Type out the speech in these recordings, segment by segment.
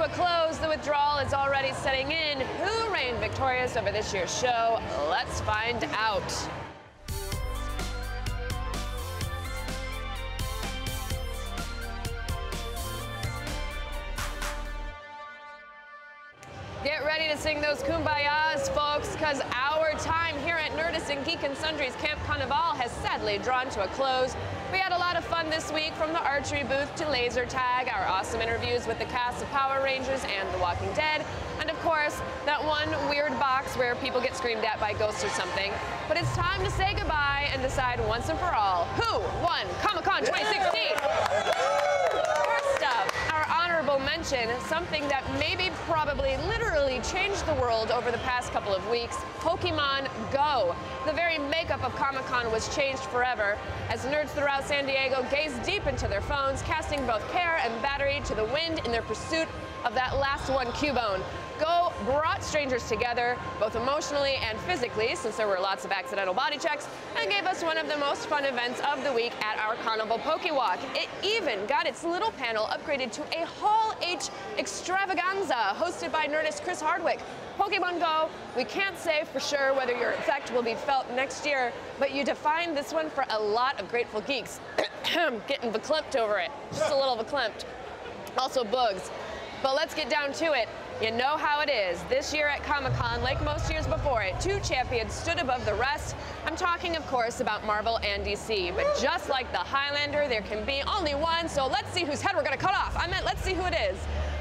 to a close, the withdrawal is already setting in. Who reigned victorious over this year's show? Let's find out. Get ready to sing those kumbayas, folks, because our time here at Nerdist and Geek and Sundry's Camp Conival has sadly drawn to a close. We had a lot of fun this week, from the archery booth to laser tag, our awesome interviews with the cast of Power Rangers and The Walking Dead, and of course, that one weird box where people get screamed at by ghosts or something. But it's time to say goodbye and decide once and for all who won Comic-Con 2016. First up, our honorable mention, something that maybe, probably, literally changed the world over the past couple of weeks, Pokemon Go. The very makeup of Comic-Con was changed forever as nerds throughout San Diego gazed deep into their phones, casting both care and battery to the wind in their pursuit of that last one, Cubone. Go brought strangers together, both emotionally and physically, since there were lots of accidental body checks, and gave us one of the most fun events of the week at our Carnival Pokewalk. It even got its little panel upgraded to a Hall H extravaganza, hosted by Nerdist Chris Hardwick. Pokemon Go, we can't say for sure whether your effect will be felt next year, but you defined this one for a lot of grateful geeks. Getting verklempt over it, just a little verklempt. Also bugs. But let's get down to it. You know how it is. This year at Comic-Con, like most years before it, two champions stood above the rest. I'm talking, of course, about Marvel and DC. But just like the Highlander, there can be only one, so let's see whose head we're going to cut off. I meant, let's see who it is.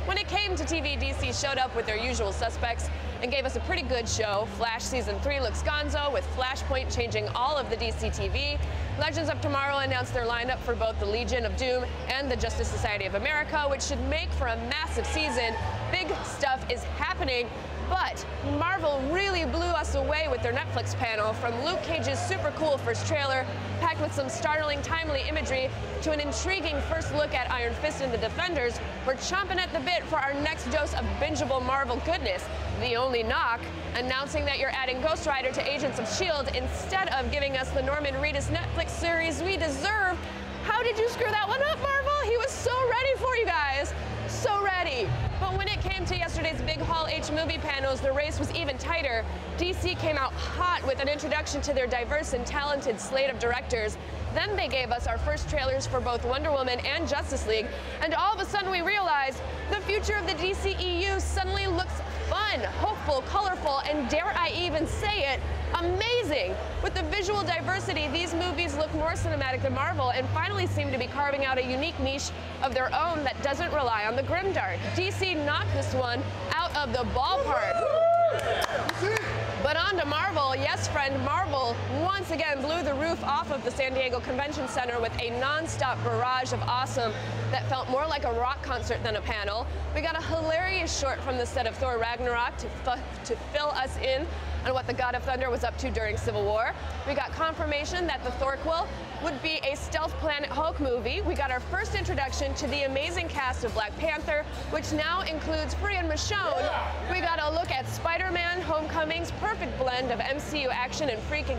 When it came to TV, DC showed up with their usual suspects and gave us a pretty good show. Flash Season 3 looks gonzo, with Flashpoint changing all of the DC TV. Legends of Tomorrow announced their lineup for both the Legion of Doom and the Justice Society of America, which should make for a massive season. Big stuff is happening. But Marvel really blew us away with their Netflix panel, from Luke Cage's super cool first trailer, packed with some startling, timely imagery, to an intriguing first look at Iron Fist and the Defenders. We're chomping at the bit for our next dose of bingeable Marvel goodness. The only knock, announcing that you're adding Ghost Rider to Agents of S.H.I.E.L.D. instead of giving us the Norman Reedus Netflix series we deserve. How did you screw that one up, Marvel? He was so ready for you guys. So ready. But when it came to yesterday's big Hall H movie panels, the race was even tighter. DC came out hot with an introduction to their diverse and talented slate of directors. Then they gave us our first trailers for both Wonder Woman and Justice League, and all of a sudden we realized the future of the DCEU suddenly looks fun, hopeful, colorful, and dare I even say it, amazing. With the visual diversity, these movies look more cinematic than Marvel and finally seem to be carving out a unique niche of their own that doesn't rely on the grimdark. DC knocked this one out of the ballpark. But on to Marvel. Yes, friend, Marvel once again blew the roof off of the San Diego Convention Center with a non-stop barrage of awesome that felt more like a rock concert than a panel. We got a hilarious short from the set of Thor Ragnarok to fill us in on what the God of Thunder was up to during Civil War. We got confirmation that the Thorquil would be a Stealth Planet Hulk movie. We got our first introduction to the amazing cast of Black Panther, which now includes Brian Michonne. We got a look at Spider-Man Homecoming's perfect blend of MCU action and freaks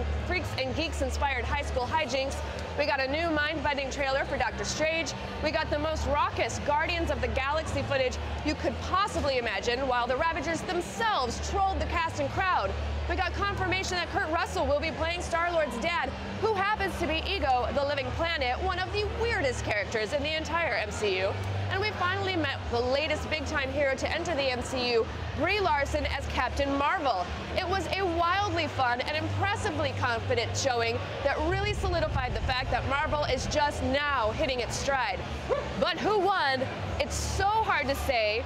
and geeks-inspired high school hijinks. We got a new mind-bending trailer for Doctor Strange. We got the most raucous Guardians of the Galaxy footage you could possibly imagine, while the Ravagers themselves trolled the cast and crowd. We got confirmation that Kurt Russell will be playing Star-Lord's dad, who happens to be Ego, the Living Planet, one of the weirdest characters in the entire MCU. And we finally met the latest big-time hero to enter the MCU, Brie Larson as Captain Marvel. It was a wildly fun and impressively confident showing that really solidified the fact that Marvel is just now hitting its stride. But who won? It's so hard to say.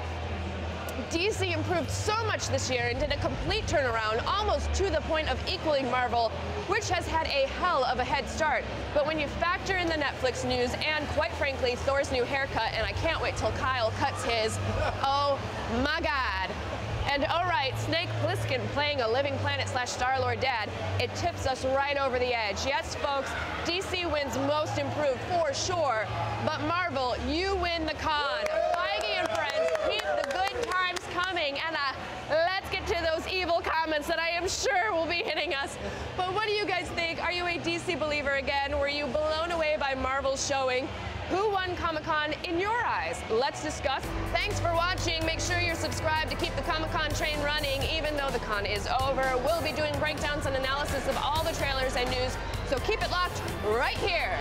DC improved so much this year and did a complete turnaround, almost to the point of equaling Marvel, which has had a hell of a head start. But when you factor in the Netflix news and, quite frankly, Thor's new haircut, and I can't wait till Kyle cuts his, oh my God. And all right, Snake Plissken playing a Living Planet / Star-Lord dad, it tips us right over the edge. Yes, folks, DC wins most improved for sure, but Marvel, you win the con. Feige and friends, keep the good times coming, and let's get to those evil comments that I am sure will be hitting us. But what do you guys think? Are you a DC believer again? Were you blown away by Marvel's showing? Who won Comic-Con in your eyes? Let's discuss. Thanks for watching. Make sure subscribe to keep the Comic-Con train running even though the con is over. We'll be doing breakdowns and analysis of all the trailers and news, so keep it locked right here.